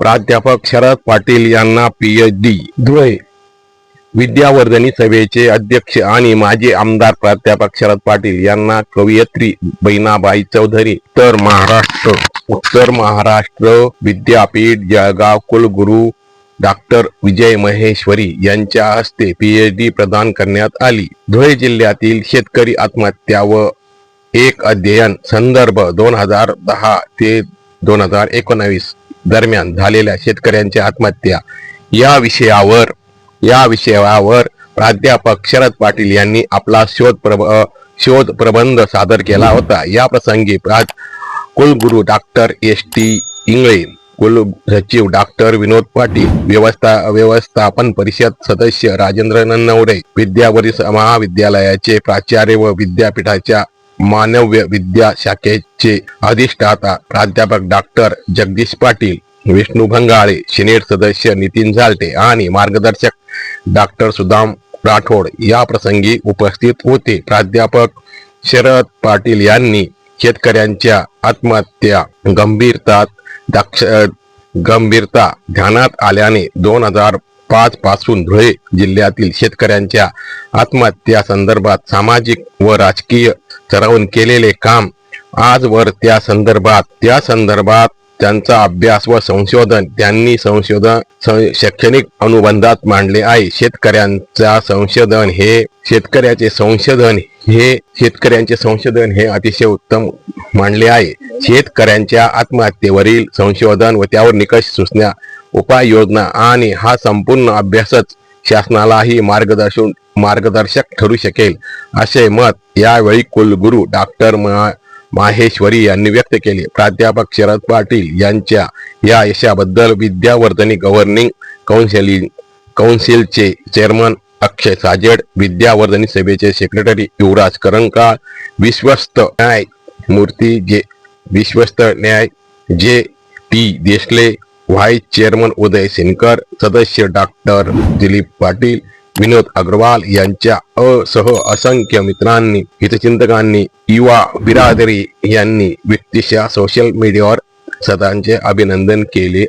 प्राध्यापक शरद पाटील यांना पीएचडी. धुळे विद्यावर्धिनी सभेचे अध्यक्ष आणि माजी आमदार प्राध्यापक शरद पाटील यांना कवयित्री बहिणाबाई चौधरी उत्तर महाराष्ट्र विद्यापीठ जळगाव कुलगुरू डॉक्टर विजय महेश्वरी यांच्या हस्ते पीएचडी प्रदान करण्यात आली. धुळे जिल्ह्यातील शेतकरी आत्महत्या व एक अध्ययन संदर्भ 2010 ते 2019 दरम्यान झालेल्या शेतकऱ्यांच्या आत्महत्या या विषयावर प्राध्यापक शरद पाटील यांनी आपला शोध प्रबंध सादर केला होता. या प्रसंगी कुलगुरू डॉक्टर टी इंगळे, कुलसचिव डॉक्टर विनोद पाटील, व्यवस्थापन परिषद सदस्य राजेंद्र नन्नवडे, विद्यावर्धिनी महाविद्यालयाचे प्राचार्य व विद्यापीठाच्या मानव्य विद्या शाखेचे अधिष्ठाता प्राध्यापक डॉक्टर जगदीश पाटील, विष्णू भंगाळे, सिनेट सदस्य नितीन झालटे आणि मार्गदर्शक डॉक्टर सुदाम राठोड या प्रसंगी उपस्थित होते. प्राध्यापक शरद पाटील यांनी शेतकऱ्यांच्या आत्महत्या गंभीरता ध्यानात आल्याने 2005 पासून धुळे जिल्ह्यातील शेतकऱ्यांच्या आत्महत्या संदर्भात सामाजिक व राजकीय स्तरावरून केलेले काम आजवर त्या संदर्भात त्यांचा अभ्यास व संशोधन त्यांनी शैक्षणिक अनुबंधात मांडले आहे. शेतकऱ्यांचे संशोधन हे अतिशय उत्तम मानले आहे. शेतकऱ्यांच्या आत्महत्येवरील संशोधन व त्यावर निकष सूचना उपाययोजना आणि हा संपूर्ण अभ्यासच शासनालाही मार्गदर्शक ठरू शकेल असे मत यावेळी कुलगुरू डॉक्टर माहेश्वरी यांनी व्यक्त केले. प्राध्यापक शरद पाटील यांच्या या यशाबद्दल विद्यावर्धिनी गव्हर्निंग कौन्सिलचे चेअरमन अक्षय साजेड, विद्यावर्धिनी सभेचे सेक्रेटरी युवराज करंकाळ, विश्वस्त न्याय जे टी देशले, व्हाईस चेअरमन उदय सिनकर, सदस्य डॉक्टर दिलीप पाटील, विनोद अग्रवाल यांच्या सह असंख्य मित्रांनी, हितचिंतकांनी, युवा बिरादरी यांनी व्यक्तिशः सोशल मीडियावर सदांचे अभिनंदन केले आहे.